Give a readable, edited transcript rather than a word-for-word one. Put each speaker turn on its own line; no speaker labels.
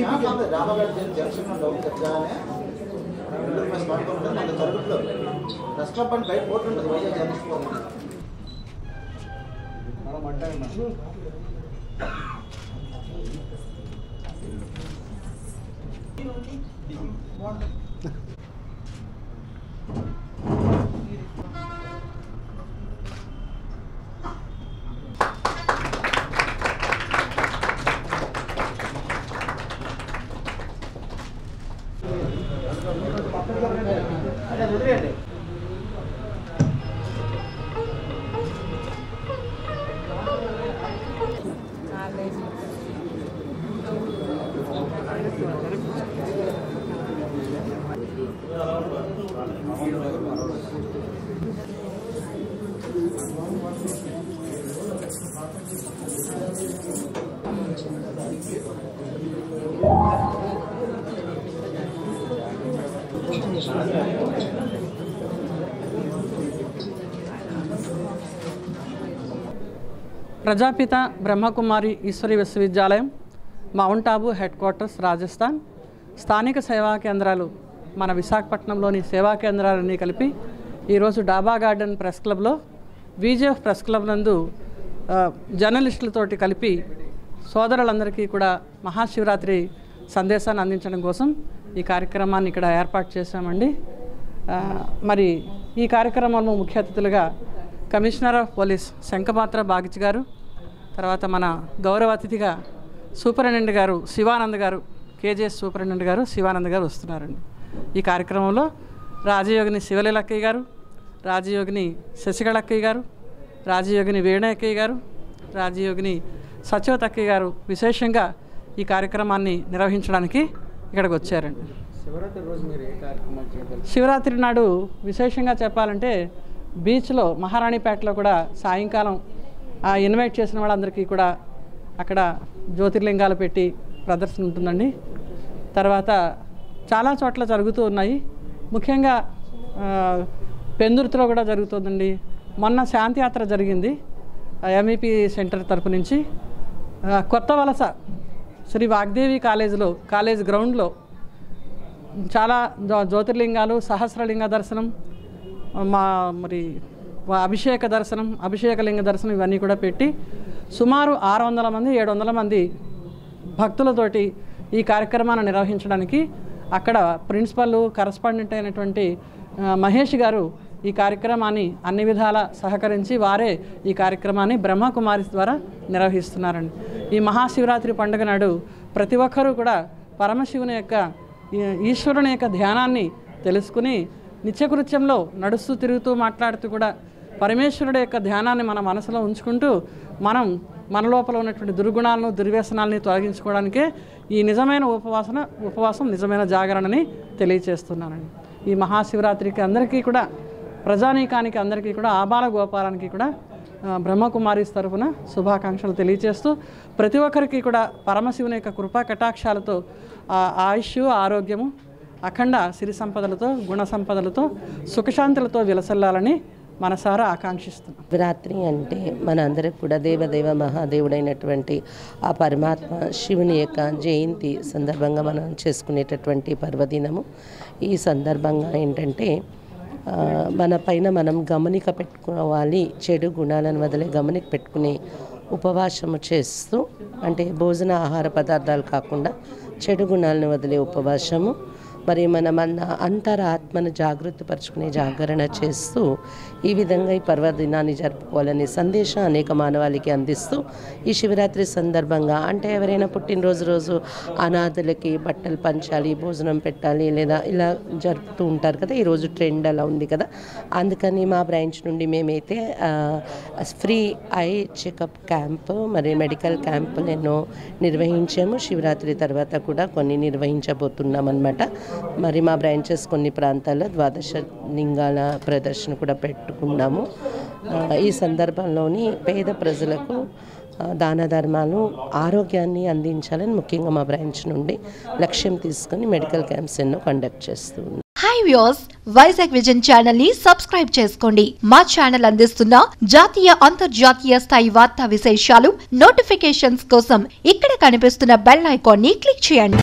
రామగఢ junction జరగానే మన తరగతిలో press club అని బయట బోర్డు ఉంటుంది వైజాగ్ జర్నలిస్ట్
ప్రజాపిత బ్రహ్మకుమారి ఈశ్వరి విశ్వవిద్యాలయం mount Abu head quarters Rajasthan స్థానిక సేవా కేంద్రాలు మన విశాఖపట్నంలోని సేవా కేంద్రాలన్నీ కలిపి ఈరోజు డాబా గార్డెన్ ప్రెస్ క్లబ్లో విజేఎఫ్ ప్రెస్ క్లబ్ నందు జర్నలిస్టులతోటి కలిపి సోదరులందరికీ కూడా మహాశివరాత్రి సందేశాన్ని అందించడం కోసం ఈ కార్యక్రమాన్ని ఇక్కడ ఏర్పాటు చేశామండి. మరి ఈ కార్యక్రమంలో ముఖ్య అతిథులుగా కమిషనర్ ఆఫ్ పోలీస్ శంఖపాత్ర బాగిచ్ గారు, తర్వాత మన గౌరవ అతిథిగా సూపరింటెండెంట్ గారు శివానంద్ గారు, కేజీఎస్ సూపరింటెండెంట్ గారు శివానంద్ గారు వస్తున్నారండి. ఈ కార్యక్రమంలో రాజయోగిని శివలీలక్కయ్య గారు, రాజయోగిని శశికళక్కయ్య గారు, రాజయోగిని వేణక్కయ్య గారు, రాజయోగిని సత్యవతక్కయ్య గారు విశేషంగా ఈ కార్యక్రమాన్ని నిర్వహించడానికి ఇక్కడికి వచ్చారండి.
శివరాత్రి రోజు మీరు ఏ కార్యక్రమాలు చేయాలి?
శివరాత్రి నాడు విశేషంగా చెప్పాలంటే బీచ్లో మహారాణిపేటలో కూడా సాయంకాలం ఇన్వైట్ చేసిన వాళ్ళందరికీ కూడా అక్కడ జ్యోతిర్లింగాలు పెట్టి ప్రదర్శన ఉంటుందండి. తర్వాత చాలా చోట్ల జరుగుతూ ఉన్నాయి. ముఖ్యంగా పెందుర్తిలో కూడా జరుగుతుందండి. మొన్న శాంతియాత్ర జరిగింది ఎంఈపీ సెంటర్ తరపు నుంచి. కొత్త వలస శ్రీ వాగ్దేవి కాలేజ్ గ్రౌండ్లో చాలా జ్యోతిర్లింగాలు, సహస్రలింగ దర్శనం, మరి అభిషేక దర్శనం, అభిషేకలింగ దర్శనం ఇవన్నీ కూడా పెట్టి సుమారు 600 మంది 700 మంది భక్తులతోటి ఈ కార్యక్రమాన్ని నిర్వహించడానికి అక్కడ ప్రిన్సిపల్ కరస్పాండెంట్ అయినటువంటి మహేష్ గారు ఈ కార్యక్రమాన్ని అన్ని విధాల సహకరించి వారే ఈ కార్యక్రమాన్ని బ్రహ్మకుమారి ద్వారా నిర్వహిస్తున్నారండి. ఈ మహాశివరాత్రి పండుగ నాడు ప్రతి ఒక్కరూ కూడా పరమశివుని యొక్క ఈశ్వరుని యొక్క ధ్యానాన్ని తెలుసుకుని నిత్యకృత్యంలో నడుస్తూ తిరుగుతూ మాట్లాడుతూ కూడా పరమేశ్వరుడు యొక్క ధ్యానాన్ని మన మనసులో ఉంచుకుంటూ మన లోపల ఉన్నటువంటి దుర్గుణాలను దుర్వ్యసనాలని తొలగించుకోవడానికే ఈ నిజమైన ఉపవాసం నిజమైన జాగరణని తెలియచేస్తున్నానండి. ఈ మహాశివరాత్రికి అందరికీ కూడా ప్రజానీకానికి అందరికీ కూడా ఆబాల గోపాలానికి కూడా బ్రహ్మకుమారి తరఫున శుభాకాంక్షలు తెలియజేస్తూ ప్రతి ఒక్కరికి కూడా పరమశివుని యొక్క కృపా కటాక్షాలతో ఆయుష్, ఆరోగ్యము, అఖండ సిరి సంపదలతో, గుణ సంపదలతో, సుఖశాంతులతో విలసల్లాలని మనసారా ఆకాంక్షిస్తున్నాం.
శివరాత్రి అంటే మన అందరికి కూడా దేవదేవ మహాదేవుడైనటువంటి ఆ పరమాత్మ శివుని యొక్క జయంతి సందర్భంగా మనం చేసుకునేటటువంటి పర్వదినము. ఈ సందర్భంగా ఏంటంటే మన పైన మనం గమనిక పెట్టుకోవాలి, చెడు గుణాలను వదిలే గమనిక పెట్టుకుని ఉపవాసము చేస్తూ, అంటే భోజన ఆహార పదార్థాలు కాకుండా చెడు గుణాలను వదిలే ఉపవాసము, మరి మన అంతరాత్మను జాగృతపరుచుకునే జాగరణ చేస్తూ ఈ విధంగా ఈ పర్వదినాన్ని జరుపుకోవాలనే సందేశం అనేక మానవాళికి అందిస్తూ ఈ శివరాత్రి సందర్భంగా అంటే ఎవరైనా పుట్టినరోజు అనాథలకి బట్టలు పంచాలి, భోజనం పెట్టాలి, లేదా ఇలా జరుపుతూ ఉంటారు కదా. ఈరోజు ట్రెండ్ అలా ఉంది కదా. అందుకని మా బ్రాంచ్ నుండి మేమైతే ఫ్రీ ఐ చెకప్ క్యాంప్, మరి మెడికల్ క్యాంపులు ఎన్నో నిర్వహించాము. శివరాత్రి తర్వాత కూడా కొన్ని నిర్వహించబోతున్నాం అన్నమాట. మరి మా బ్రాంచెస్ కొన్ని ప్రాంతాల్లో 12 లింగాల ప్రదర్శన కూడా పెట్టుకున్నాము. ఈ సందర్భంలోని పేద ప్రజలకు దాన ధర్మాలు, ఆరోగ్యాన్ని అందించాలని ముఖ్యంగా మా బ్రాంచ్ నుండి లక్ష్యం తీసుకుని మెడికల్ క్యాంప్స్ ఎన్నో కండక్ట్ చేస్తున్నాం.
High viewers, Vizag vision channel ని సబ్స్క్రైబ్ చేసుకోండి. మా ఛానల్ అందిస్తున్న జాతీయ అంతర్జాతీయ స్థాయి వార్తా విశేషాలు, నోటిఫికేషన్స్ కోసం ఇక్కడ కనిపిస్తున్న బెల్ ఐకాన్ ని క్లిక్ చేయండి.